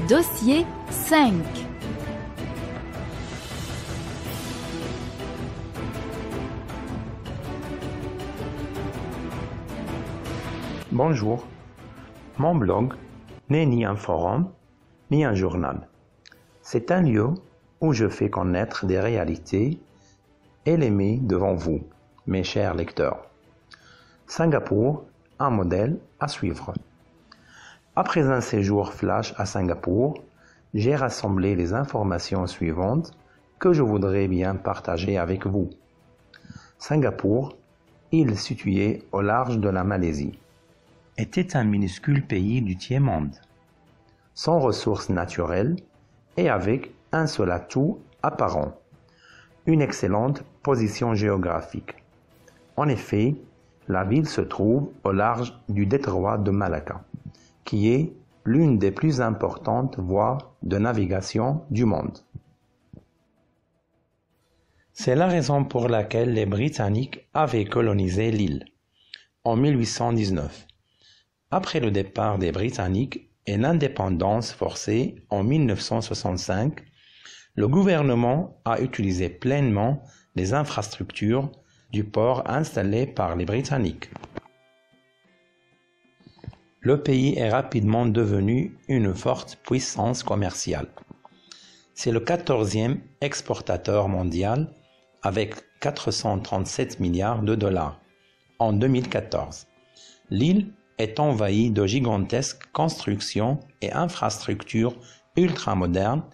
Dossier 5. Bonjour, mon blog n'est ni un forum, ni un journal. C'est un lieu où je fais connaître des réalités et les mets devant vous, mes chers lecteurs. Singapour, un modèle à suivre. Après un séjour flash à Singapour, j'ai rassemblé les informations suivantes que je voudrais bien partager avec vous. Singapour, île située au large de la Malaisie, était un minuscule pays du tiers-monde, sans ressources naturelles et avec un seul atout apparent, une excellente position géographique. En effet, la ville se trouve au large du détroit de Malacca, qui est l'une des plus importantes voies de navigation du monde. C'est la raison pour laquelle les Britanniques avaient colonisé l'île en 1819. Après le départ des Britanniques et l'indépendance forcée en 1965, le gouvernement a utilisé pleinement les infrastructures du port installées par les Britanniques. Le pays est rapidement devenu une forte puissance commerciale. C'est le 14e exportateur mondial avec 437 milliards de dollars en 2014. L'île est envahie de gigantesques constructions et infrastructures ultramodernes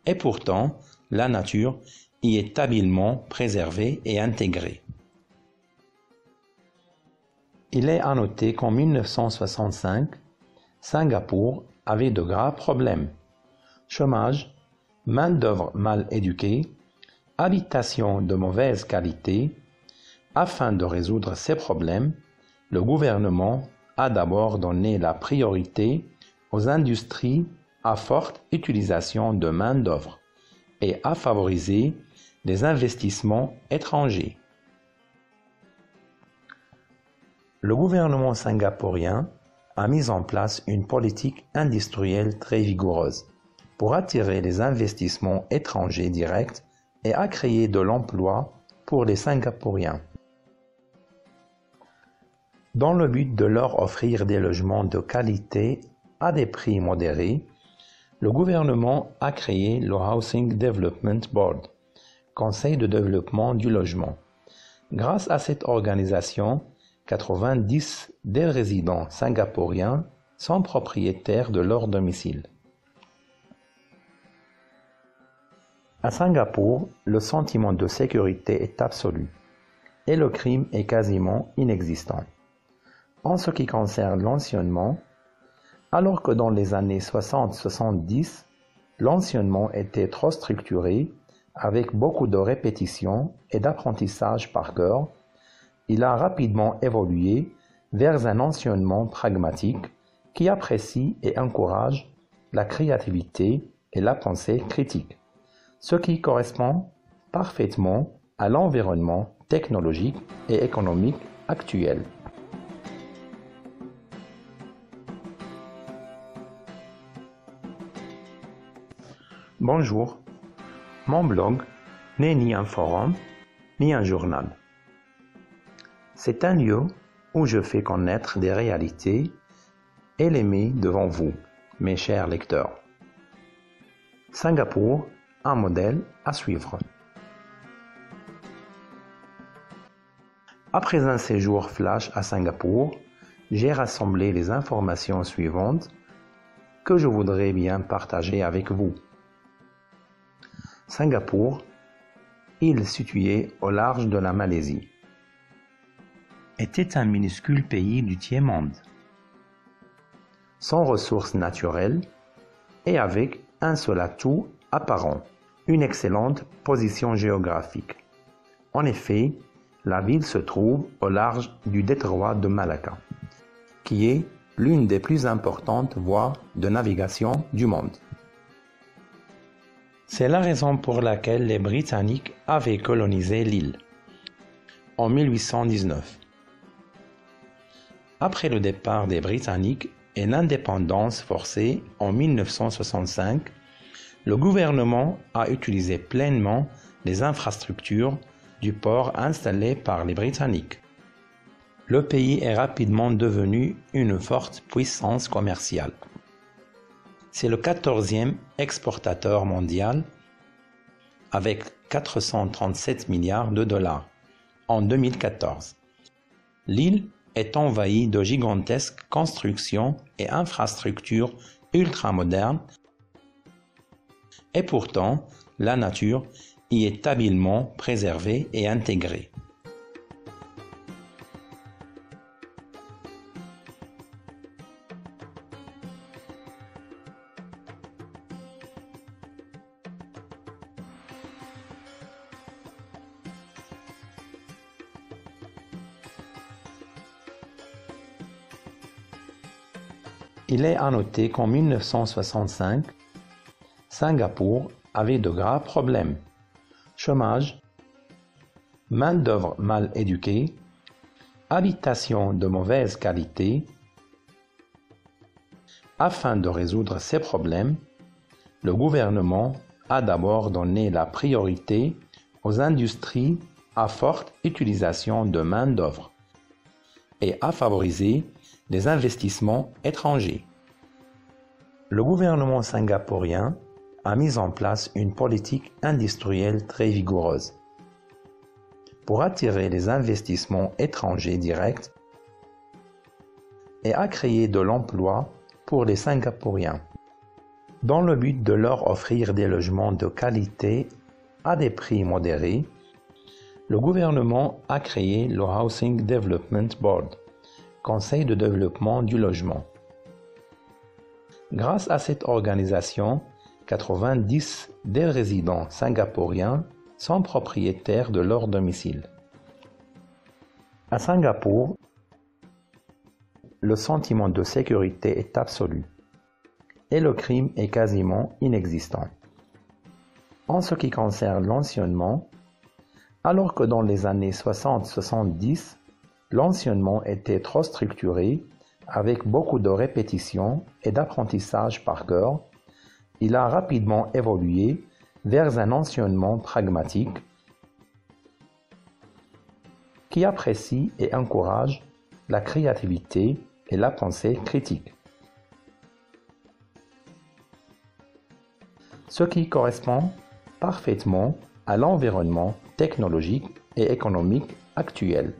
et pourtant la nature y est habilement préservée et intégrée. Il est à noter qu'en 1965, Singapour avait de graves problèmes. Chômage, main-d'œuvre mal éduquée, habitation de mauvaise qualité. Afin de résoudre ces problèmes, le gouvernement a d'abord donné la priorité aux industries à forte utilisation de main-d'œuvre et a favorisé les investissements étrangers. Le gouvernement singapourien a mis en place une politique industrielle très vigoureuse pour attirer les investissements étrangers directs et a créé de l'emploi pour les Singapouriens. Dans le but de leur offrir des logements de qualité à des prix modérés, le gouvernement a créé le Housing Development Board, Conseil de développement du logement. Grâce à cette organisation, 90 des résidents singapouriens sont propriétaires de leur domicile. À Singapour, le sentiment de sécurité est absolu et le crime est quasiment inexistant. En ce qui concerne l'enseignement, alors que dans les années 60-70, l'enseignement était trop structuré, avec beaucoup de répétitions et d'apprentissage par cœur, il a rapidement évolué vers un enseignement pragmatique qui apprécie et encourage la créativité et la pensée critique, ce qui correspond parfaitement à l'environnement technologique et économique actuel. Bonjour, mon blog n'est ni un forum, ni un journal. C'est un lieu où je fais connaître des réalités et les mets devant vous, mes chers lecteurs. Singapour, un modèle à suivre. Après un séjour flash à Singapour, j'ai rassemblé les informations suivantes que je voudrais bien partager avec vous. Singapour, île située au large de la Malaisie, était un minuscule pays du tiers-monde, sans ressources naturelles et avec un seul atout apparent, une excellente position géographique. En effet, la ville se trouve au large du détroit de Malacca, qui est l'une des plus importantes voies de navigation du monde. C'est la raison pour laquelle les Britanniques avaient colonisé l'île en 1819. Après le départ des Britanniques et l'indépendance forcée en 1965, le gouvernement a utilisé pleinement les infrastructures du port installées par les Britanniques. Le pays est rapidement devenu une forte puissance commerciale. C'est le 14e exportateur mondial avec 437 milliards de dollars en 2014. L'île est envahie de gigantesques constructions et infrastructures ultramodernes et pourtant la nature y est habilement préservée et intégrée. Il est à noter qu'en 1965, Singapour avait de graves problèmes. Chômage, main-d'œuvre mal éduquée, habitation de mauvaise qualité. Afin de résoudre ces problèmes, le gouvernement a d'abord donné la priorité aux industries à forte utilisation de main-d'œuvre et a favorisé les investissements étrangers. Le gouvernement singapourien a mis en place une politique industrielle très vigoureuse pour attirer les investissements étrangers directs et a créé de l'emploi pour les Singapouriens, dans le but de leur offrir des logements de qualité à des prix modérés. Le gouvernement a créé le Housing Development Board, Conseil de développement du logement. Grâce à cette organisation, 90 des résidents singapouriens sont propriétaires de leur domicile. À Singapour, le sentiment de sécurité est absolu et le crime est quasiment inexistant. En ce qui concerne l'enseignement, alors que dans les années 60-70, l'enseignement était trop structuré, avec beaucoup de répétitions et d'apprentissage par cœur, il a rapidement évolué vers un enseignement pragmatique qui apprécie et encourage la créativité et la pensée critique. Ce qui correspond parfaitement à l'environnement technologique et économique actuel.